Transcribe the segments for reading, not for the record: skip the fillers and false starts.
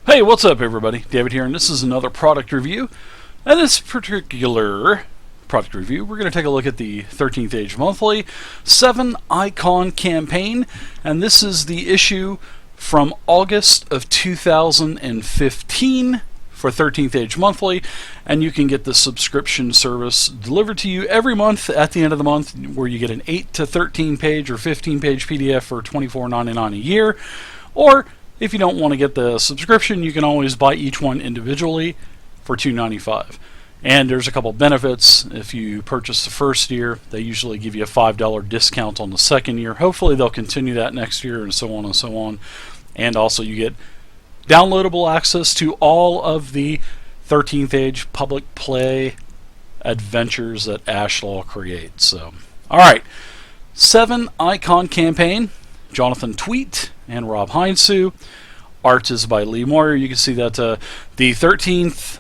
Hey, what's up everybody? David here, and this is another product review. And this particular product review, we're going to take a look at the 13th Age Monthly 7 Icon campaign, and this is the issue from August of 2015 for 13th Age Monthly, and you can get the subscription service delivered to you every month at the end of the month, where you get an 8 to 13 page or 15 page PDF for $24.99 a year, or if you don't want to get the subscription, you can always buy each one individually for $2.95. And there's a couple benefits. If you purchase the first year, they usually give you a $5 discount on the second year. Hopefully they'll continue that next year, and so on and so on. And also you get downloadable access to all of the 13th Age public play adventures that Ashlaw creates. So, alright, 7 Icon campaign, Jonathan Tweet and Rob Heinsoo. Art is by Lee Moyer. You can see that the 13th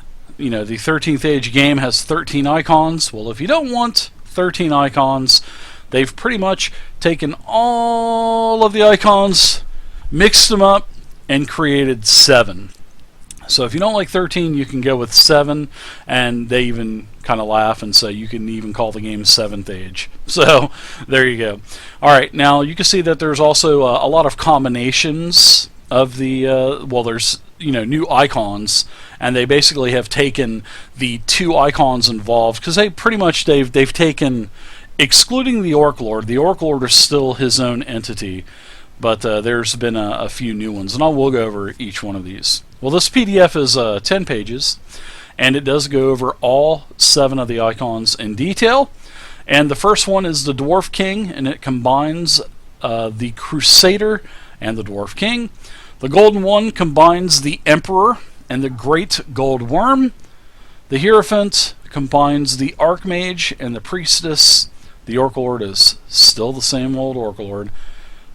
Age game has 13 icons. Well, if you don't want 13 icons, they've pretty much taken all of the icons, mixed them up, and created 7. So if you don't like 13, you can go with 7, and they even kind of laugh and say you can even call the game 7th Age. So there you go. Alright, now you can see that there's also a lot of combinations of the, there's new icons, and they basically have taken the 2 icons involved, because they've taken, excluding the Orc Lord is still his own entity, but there's been a few new ones, and we'll go over each one of these. Well, this PDF is 10 pages, and it does go over all 7 of the icons in detail. And the first one is the Dwarf King, and it combines the Crusader and the Dwarf King. The Golden One combines the Emperor and the Great Gold Worm. The Hierophant combines the Archmage and the Priestess. The Orc Lord is still the same old Orc Lord.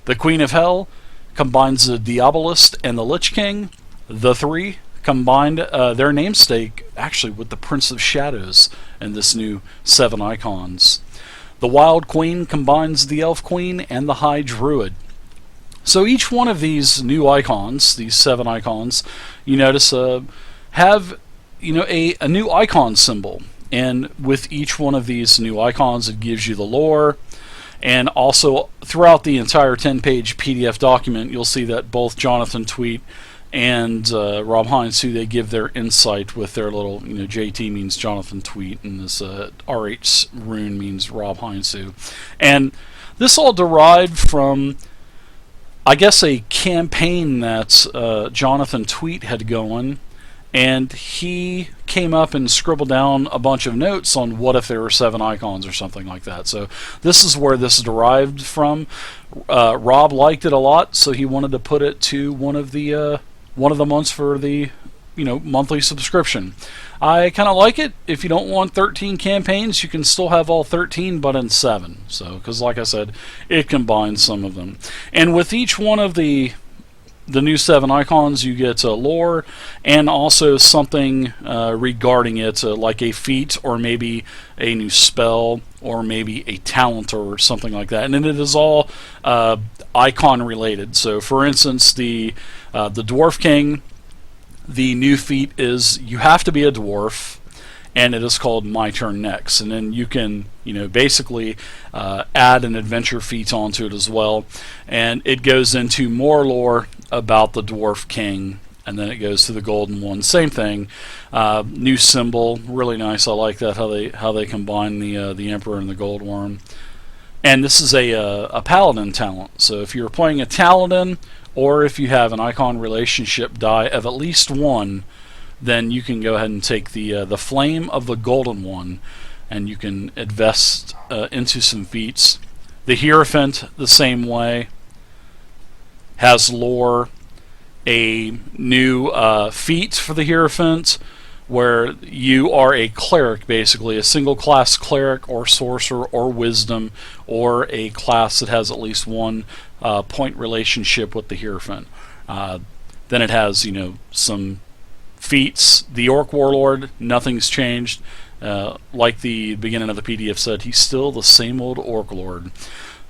The Queen of Hell combines the Diabolist and the Lich King. The 3 combined their namesake actually with the Prince of Shadows in this new 7 icons. The Wild Queen combines the Elf Queen and the High Druid. So each one of these new icons, these 7 icons, you notice have a new icon symbol, and with each one of these new icons it gives you the lore. And also throughout the entire 10-page PDF document, you'll see that both Jonathan Tweet and Rob Heinsoo, they give their insight with their little, JT means Jonathan Tweet, and this RH rune means Rob Heinsoo. And this all derived from, I guess, a campaign that Jonathan Tweet had going, and he came up and scribbled down a bunch of notes on what if there were 7 icons or something like that. So this is where this derived from. Rob liked it a lot, so he wanted to put it to one of the months for the monthly subscription. I kind of like it. If you don't want 13 campaigns, you can still have all 13, but in 7. So, because like I said, it combines some of them. And with each one of the new 7 icons, you get lore and also something regarding it, like a feat or maybe a new spell or maybe a talent or something like that. And then it is all icon related. So for instance, the Dwarf King, the new feat is you have to be a dwarf, and it is called My Turn Next. And then you can basically add an adventure feat onto it as well, and it goes into more lore about the Dwarf King, and then it goes to the Golden One, same thing. New symbol, really nice. I like that how they combine the Emperor and the Gold Worm. And this is a Paladin talent, so if you're playing a Paladin, or if you have an icon relationship die of at least 1, then you can go ahead and take the Flame of the Golden One, and you can invest into some feats. The Hierophant, the same way, has lore. A new feat for the Hierophant, where you are a cleric, basically a single class cleric or sorcerer or wisdom, or a class that has at least 1 point relationship with the Hierophant. Then it has some feats. The Orc Warlord, nothing's changed. Like the beginning of the PDF said, he's still the same old Orc Lord.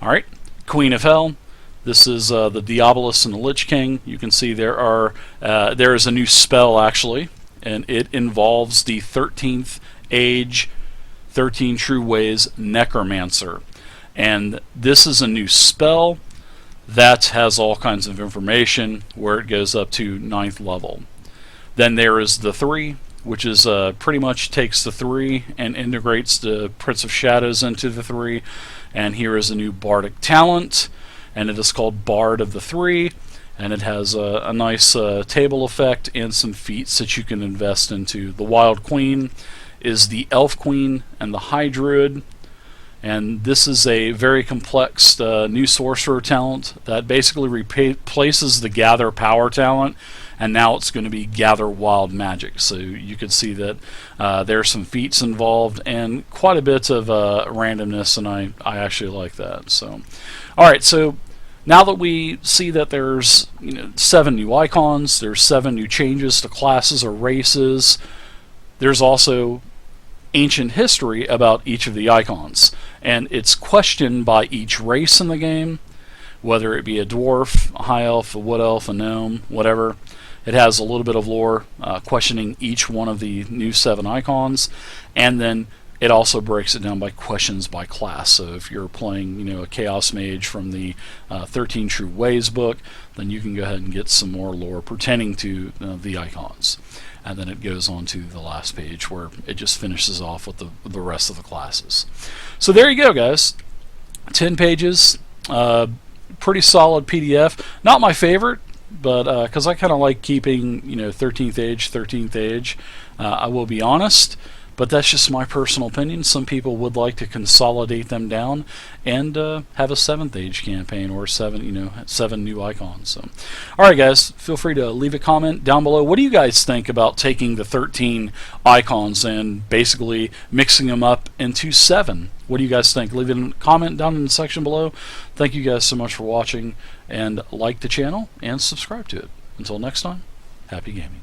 Alright, Queen of Hell, This is the Diabolus and the Lich King. You can see there is a new spell actually, and it involves the 13th Age, 13 True Ways Necromancer. And this is a new spell that has all kinds of information where it goes up to 9th level. Then there is the 3, which is pretty much takes the 3 and integrates the Prince of Shadows into the 3. And here is a new bardic talent, and it is called Bard of the 3, and it has a nice table effect and some feats that you can invest into. The Wild Queen is the Elf Queen and the High Druid, and this is a very complex new sorcerer talent that basically replaces the Gather Power talent, and now it's going to be Gather Wild Magic. So you can see that there's some feats involved and quite a bit of randomness, and I actually like that. So, all right, so now that we see that there's 7 new icons, there's 7 new changes to classes or races, there's also ancient history about each of the icons, and it's questioned by each race in the game, whether it be a dwarf, a high elf, a wood elf, a gnome, whatever. It has a little bit of lore questioning each one of the new 7 icons, and then it also breaks it down by questions by class. So if you're playing a Chaos Mage from the 13 True Ways book, then you can go ahead and get some more lore pertaining to the icons. And then it goes on to the last page where it just finishes off with the rest of the classes. So there you go, guys. 10 pages, pretty solid PDF. Not my favorite, but because I kind of like keeping 13th Age. I will be honest, but that's just my personal opinion. Some people would like to consolidate them down and have a 7th Age campaign or 7 new icons. So, all right, guys, feel free to leave a comment down below. What do you guys think about taking the 13 icons and basically mixing them up into 7? What do you guys think? Leave a comment down in the section below. Thank you guys so much for watching, and like the channel and subscribe to it. Until next time, happy gaming.